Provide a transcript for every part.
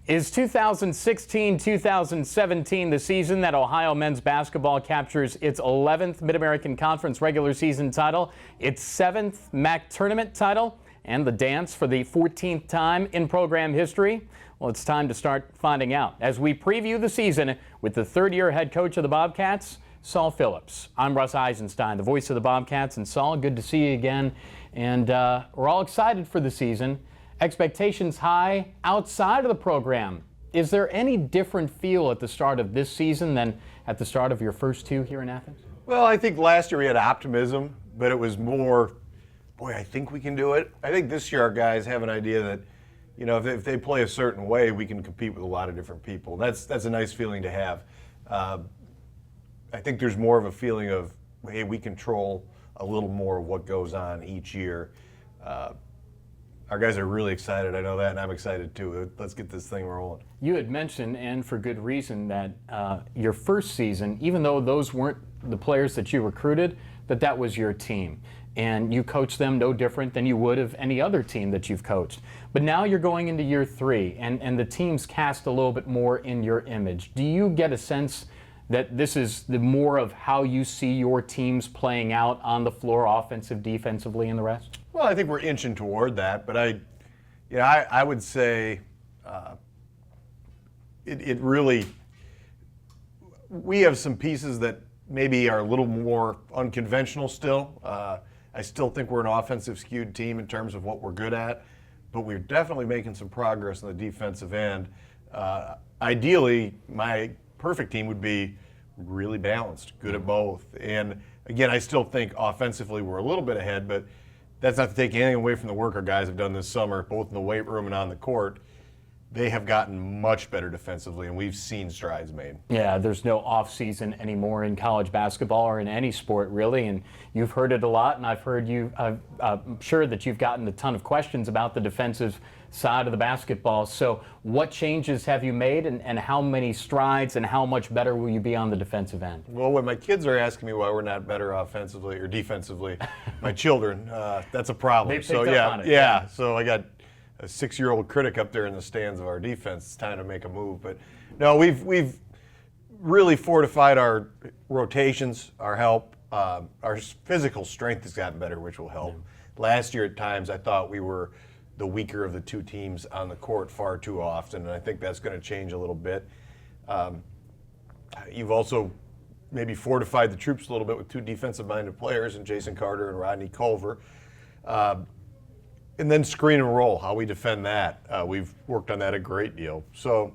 Is 2016-2017 the season that Ohio men's basketball captures its 11th Mid-American Conference regular season title, its 7th MAC tournament title, and the dance for the 14th time in program history? Well, it's time to start finding out as we preview the season with the third-year head coach of the Bobcats, Saul Phillips. I'm Russ Eisenstein, the voice of the Bobcats, and Saul, good to see you again. And we're all excited for the season. Expectations high outside of the program. Is there any different feel at the start of this season than at the start of your first two here in Athens? Well, I think last year we had optimism, but it was more, boy, I think we can do it. I think this year our guys have an idea that, you know, if they play a certain way, we can compete with a lot of different people. That's a nice feeling to have. I think there's more of a feeling of, hey, we control a little more of what goes on each year. Our guys are really excited, I know that, and I'm excited too. Let's get this thing rolling. You had mentioned, and for good reason, that your first season, even though those weren't the players that you recruited, that was your team. And you coached them no different than you would of any other team that you've coached. But now you're going into year three, and the team's cast a little bit more in your image. Do you get a sense that this is the more of how you see your teams playing out on the floor, offensive, defensively, and the rest? Well, I think we're inching toward that, but I would say it really, we have some pieces that maybe are a little more unconventional still. I still think we're an offensive skewed team in terms of what we're good at, but we're definitely making some progress on the defensive end. Ideally, my perfect team would be really balanced, good at both. And again, I still think offensively we're a little bit ahead, but that's not to take anything away from the work our guys have done this summer, both in the weight room and on the court. They have gotten much better defensively, and we've seen strides made. Yeah, there's no off-season anymore in college basketball or in any sport, really, and you've heard it a lot, and I've heard you, I'm sure that you've gotten a ton of questions about the defensive side of the basketball. So what changes have you made, and how many strides and how much better will you be on the defensive end? Well, when my kids are asking me why we're not better offensively or defensively, my children, that's a problem. They picked up on it. Yeah, so I got a 6-year-old critic up there in the stands of our defense. It's time to make a move. But no, we've really fortified our rotations, our help. Our physical strength has gotten better, which will help. Yeah. Last year at times I thought we were the weaker of the two teams on the court far too often, and I think that's going to change a little bit. You've also maybe fortified the troops a little bit with two defensive-minded players in Jason Carter and Rodney Culver. And then screen and roll, how we defend that. We've worked on that a great deal. So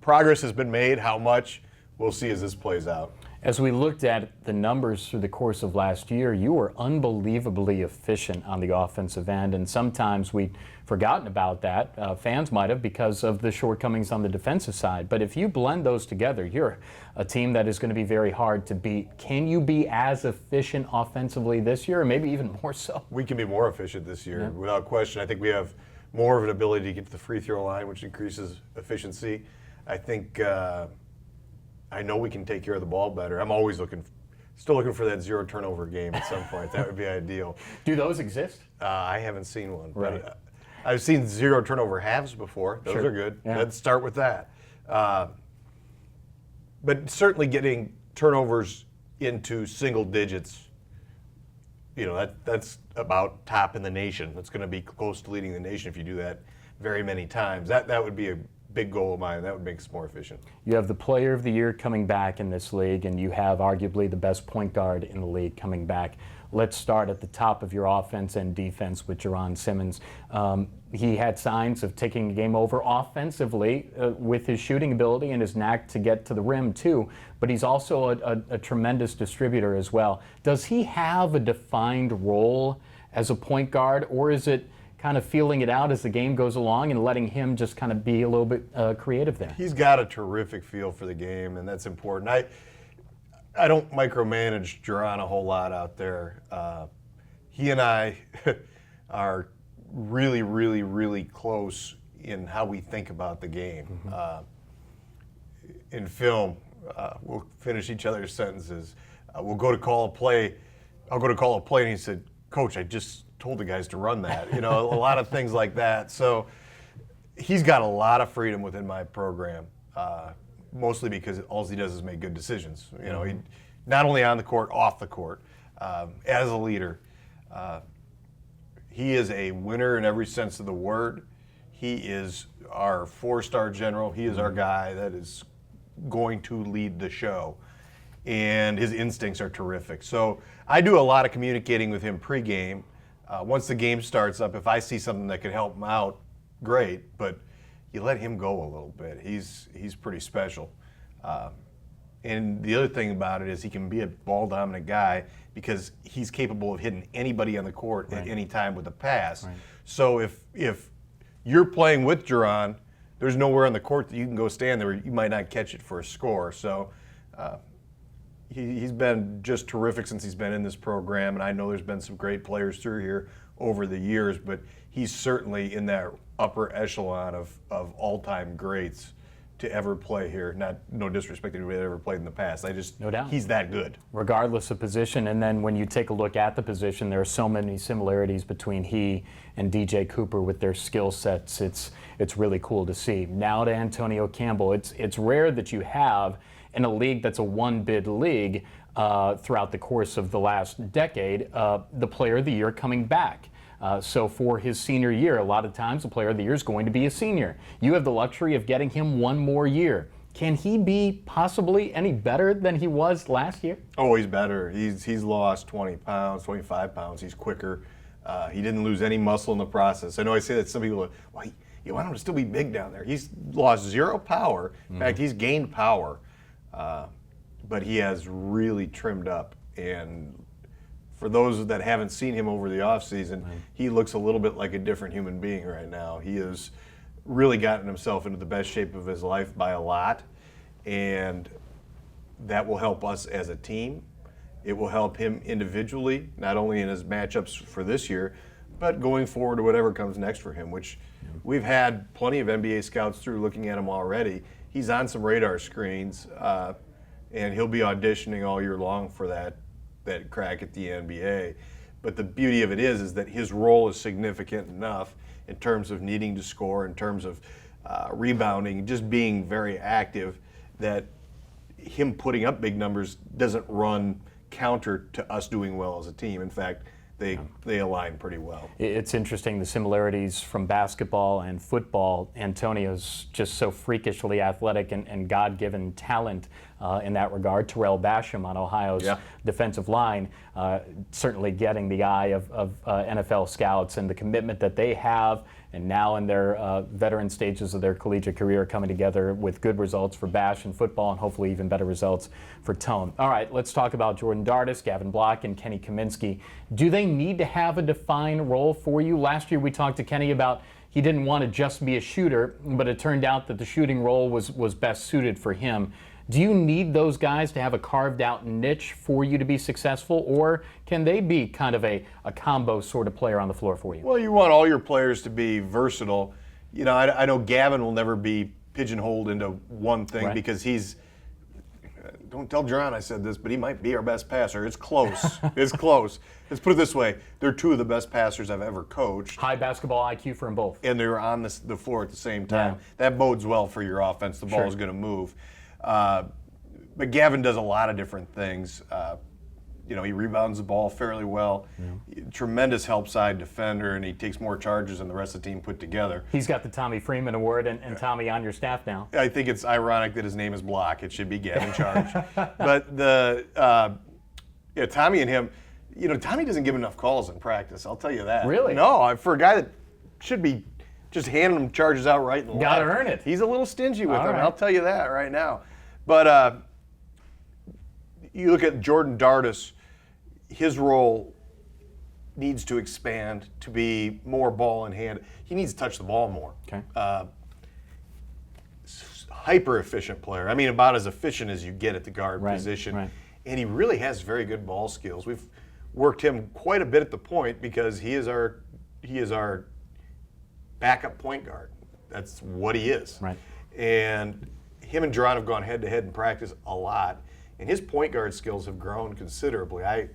progress has been made. How much? We'll see as this plays out. As we looked at the numbers through the course of last year, you were unbelievably efficient on the offensive end, and sometimes we'd forgotten about that. Fans might have, because of the shortcomings on the defensive side. But if you blend those together, you're a team that is going to be very hard to beat. Can you be as efficient offensively this year, or maybe even more so? We can be more efficient this year, without question. I think we have more of an ability to get to the free throw line, which increases efficiency. I think I know we can take care of the ball better. I'm always still looking for that zero turnover game at some point. That would be ideal. Do those exist? I haven't seen one. Right. But, I've seen zero turnover halves before. Those are good. Yeah. Let's start with that. But certainly getting turnovers into single digits, you know, that's about top in the nation. That's going to be close to leading the nation if you do that very many times. That would be a big goal of mine. That would make us more efficient. You have the player of the year coming back in this league, and you have arguably the best point guard in the league coming back. Let's start at the top of your offense and defense with Jerron Simmons. He had signs of taking the game over offensively with his shooting ability and his knack to get to the rim too, but he's also a tremendous distributor as well. Does he have a defined role as a point guard, or is it kind of feeling it out as the game goes along and letting him just kind of be a little bit creative there? He's got a terrific feel for the game, and that's important. I don't micromanage Jerron a whole lot out there. He and I are really, really, really close in how we think about the game. In film, we'll finish each other's sentences. We'll go to call a play. I'll go to call a play, and he said, "Coach, I just told the guys to run that." You know, a lot of things like that. So He's got a lot of freedom within my program, mostly because all he does is make good decisions. You know, he, not only on the court, off the court, as a leader. He is a winner in every sense of the word. He is our 4-star general. He is our guy that is going to lead the show. And his instincts are terrific. So I do a lot of communicating with him pregame. Once the game starts up, if I see something that could help him out, great. But you let him go a little bit. He's pretty special. And the other thing about it is he can be a ball-dominant guy because he's capable of hitting anybody on the court at any time with a pass. Right. So if you're playing with Duran, there's nowhere on the court that you can go stand there where you might not catch it for a score. So he's been just terrific since he's been in this program, and I know there's been some great players through here over the years, but he's certainly in that upper echelon of all-time greats to ever play here. No disrespect to anybody that ever played in the past. No doubt. He's that good. Regardless of position, and then when you take a look at the position, there are so many similarities between he and DJ Cooper with their skill sets. It's really cool to see. Now to Antonio Campbell. It's rare that you have in a league that's a one-bid league throughout the course of the last decade, the Player of the Year coming back. So for his senior year, a lot of times the Player of the Year is going to be a senior. You have the luxury of getting him one more year. Can he be possibly any better than he was last year? Oh, he's better. He's lost 20 pounds, 25 pounds. He's quicker. He didn't lose any muscle in the process. I know I say that to some people are, well, you want him to still be big down there. He's lost 0 power. In fact, he's gained power. But he has really trimmed up. And for those that haven't seen him over the offseason, he looks a little bit like a different human being right now. He has really gotten himself into the best shape of his life by a lot, and that will help us as a team. It will help him individually, not only in his matchups for this year, but going forward to whatever comes next for him, which we've had plenty of NBA scouts through looking at him already. He's on some radar screens, and he'll be auditioning all year long for that crack at the NBA. But the beauty of it is that his role is significant enough in terms of needing to score, in terms of rebounding, just being very active, that him putting up big numbers doesn't run counter to us doing well as a team. In fact, they align pretty well. It's interesting, the similarities from basketball and football. Antonio's just so freakishly athletic and God-given talent in that regard. Terrell Basham on Ohio's defensive line, certainly getting the eye of NFL scouts, and the commitment that they have, and now in their veteran stages of their collegiate career, coming together with good results for Bash in football and hopefully even better results for Tone. All right, let's talk about Jordan Dardis, Gavin Block, and Kenny Kaminsky. Do they need to have a defined role for you? Last year we talked to Kenny about he didn't want to just be a shooter, but it turned out that the shooting role was best suited for him. Do you need those guys to have a carved out niche for you to be successful, or can they be kind of a combo sort of player on the floor for you? Well, you want all your players to be versatile. You know, I know Gavin will never be pigeonholed into one thing because he's, don't tell John I said this, but he might be our best passer. It's close. It's close. Let's put it this way. They're 2 of the best passers I've ever coached. High basketball IQ for them both. And they're on the floor at the same time. That bodes well for your offense. The ball is going to move. But Gavin does a lot of different things. You know, he rebounds the ball fairly well. Tremendous help side defender, and he takes more charges than the rest of the team put together. He's got the Tommy Freeman Award, and Tommy on your staff now. I think it's ironic that his name is Block. It should be Gavin Charge. But Tommy and him, you know, Tommy doesn't give enough calls in practice. I'll tell you that. Really? No, for a guy that should be just handing him charges out right and left. Gotta earn it. He's a little stingy with them. Right. I'll tell you that right now. But you look at Jordan Dardis, his role needs to expand to be more ball in hand. He needs to touch the ball more. Okay. Hyper efficient player. I mean, about as efficient as you get at the guard position. Right. And he really has very good ball skills. We've worked him quite a bit at the point because he is our backup point guard. That's what he is. Right. And him and Duran have gone head-to-head in practice a lot, and his point guard skills have grown considerably. I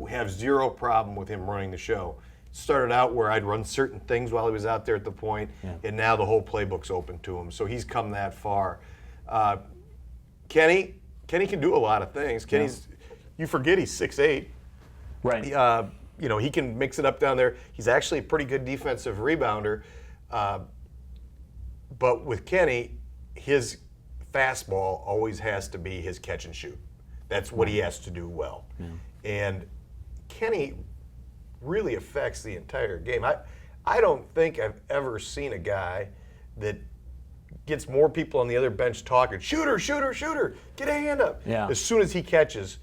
have 0 problem with him running the show. started out where I'd run certain things while he was out there at the point, and now the whole playbook's open to him. So he's come that far. Kenny can do a lot of things. Kenny's, you forget he's 6'8". Right. You know, he can mix it up down there. He's actually a pretty good defensive rebounder. But with Kenny, his fastball always has to be his catch and shoot. That's what he has to do well. And Kenny really affects the entire game. I don't think I've ever seen a guy that gets more people on the other bench talking, shooter, shooter, shooter, get a hand up. Yeah. As soon as he catches,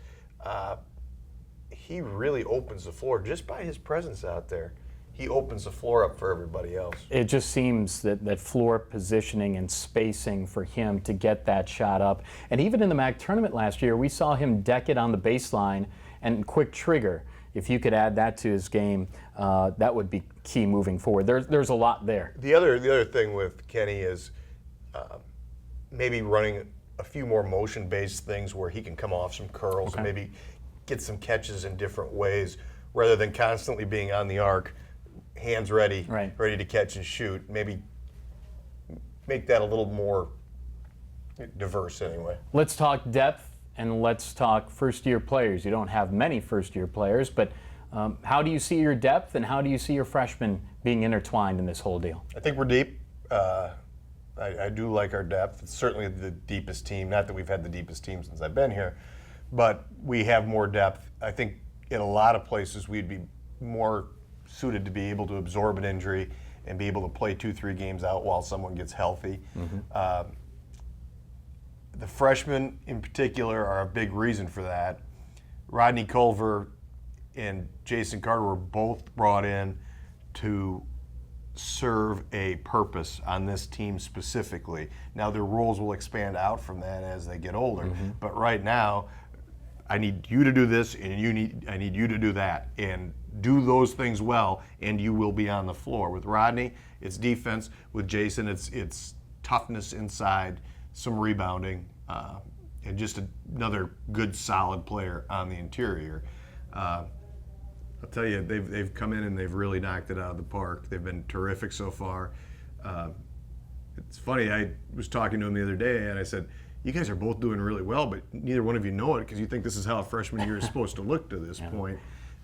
he really opens the floor just by his presence out there. He opens the floor up for everybody else. It just seems that floor positioning and spacing for him to get that shot up. And even in the MAC tournament last year, we saw him deck it on the baseline and quick trigger. If you could add that to his game, that would be key moving forward. There's a lot there. The other thing with Kenny is maybe running a few more motion-based things where he can come off some curls and maybe get some catches in different ways rather than constantly being on the arc, hands ready, ready to catch and shoot. Maybe make that a little more diverse anyway. Let's talk depth and let's talk first-year players. You don't have many first-year players, but how do you see your depth and how do you see your freshmen being intertwined in this whole deal? I think we're deep. I do like our depth. It's certainly the deepest team. Not that we've had the deepest team since I've been here, but we have more depth. I think in a lot of places we'd be more suited to be able to absorb an injury and be able to play 2-3 games out while someone gets healthy. The freshmen in particular are a big reason for that. Rodney Culver and Jason Carter were both brought in to serve a purpose on this team specifically. Now their roles will expand out from that as they get older, but right now I need you to do this and I need you to do that, and do those things well and you will be on the floor. With Rodney, it's defense. With Jason, it's toughness inside, some rebounding, and just another good solid player on the interior. I'll tell you, they've come in and they've really knocked it out of the park. They've been terrific so far. It's funny, I was talking to him the other day and I said, you guys are both doing really well, but neither one of you know it because you think this is how a freshman year is supposed to look to this point.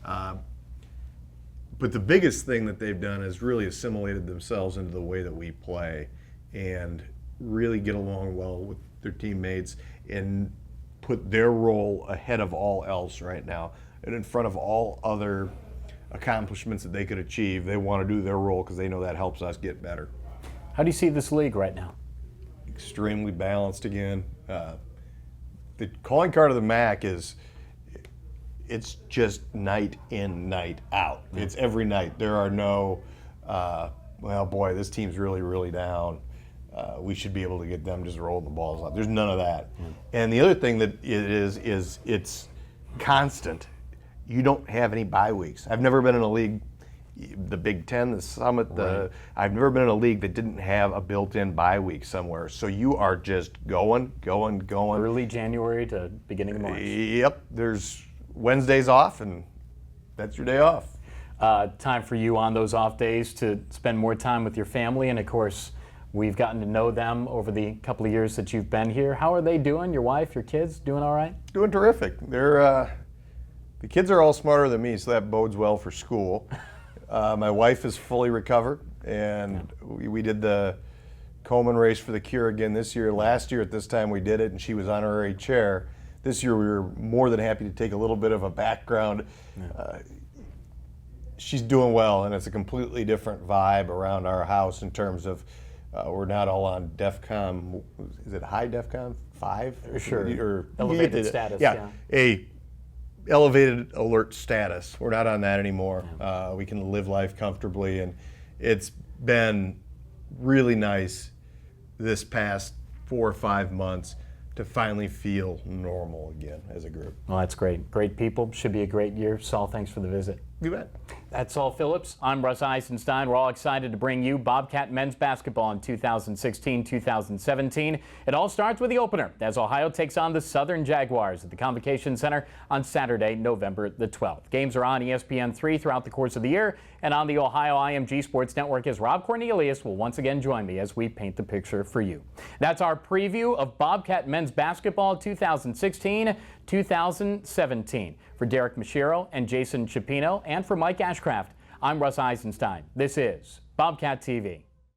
But the biggest thing that they've done is really assimilated themselves into the way that we play and really get along well with their teammates and put their role ahead of all else right now. And in front of all other accomplishments that they could achieve, they want to do their role because they know that helps us get better. How do you see this league right now? Extremely balanced again. The calling card of the MAC is, it's just night in, night out. It's every night. There are no, well, boy, this team's really, really down. We should be able to get them just rolling the balls up. There's none of that. And the other thing that it is it's constant. You don't have any bye weeks. I've never been in a league, the Big Ten, the Summit, I've never been in a league that didn't have a built-in bye week somewhere. So you are just going. Early January to beginning of March. Yep, there's Wednesdays off, and that's your day off. Time for you on those off days to spend more time with your family, and of course, we've gotten to know them over the couple of years that you've been here. How are they doing? Your wife, your kids, doing all right? Doing terrific. They're the kids are all smarter than me, so that bodes well for school. My wife is fully recovered, and we did the Coleman race for the cure again this year. Last year at this time we did it, and she was honorary chair. This year we were more than happy to take a little bit of a background. She's doing well, and it's a completely different vibe around our house in terms of we're not all on DEFCON. Is it high DEFCON 5? Sure. Or elevated status. Yeah. A elevated alert status. We're not on that anymore. We can live life comfortably, and it's been really nice this past 4 or 5 months to finally feel normal again as a group. Well, that's great. Great people. Should be a great year. Saul, thanks for the visit. You bet. That's Saul Phillips. I'm Russ Eisenstein. We're all excited to bring you Bobcat men's basketball in 2016-2017. It all starts with the opener as Ohio takes on the Southern Jaguars at the Convocation Center on Saturday, November the 12th. Games are on ESPN3 throughout the course of the year and on the Ohio IMG Sports Network as Rob Cornelius will once again join me as we paint the picture for you. That's our preview of Bobcat men's basketball 2016-2017. For Derek Mashiro and Jason Chipino and for Mike Ashcraft, I'm Russ Eisenstein. This is Bobcat TV.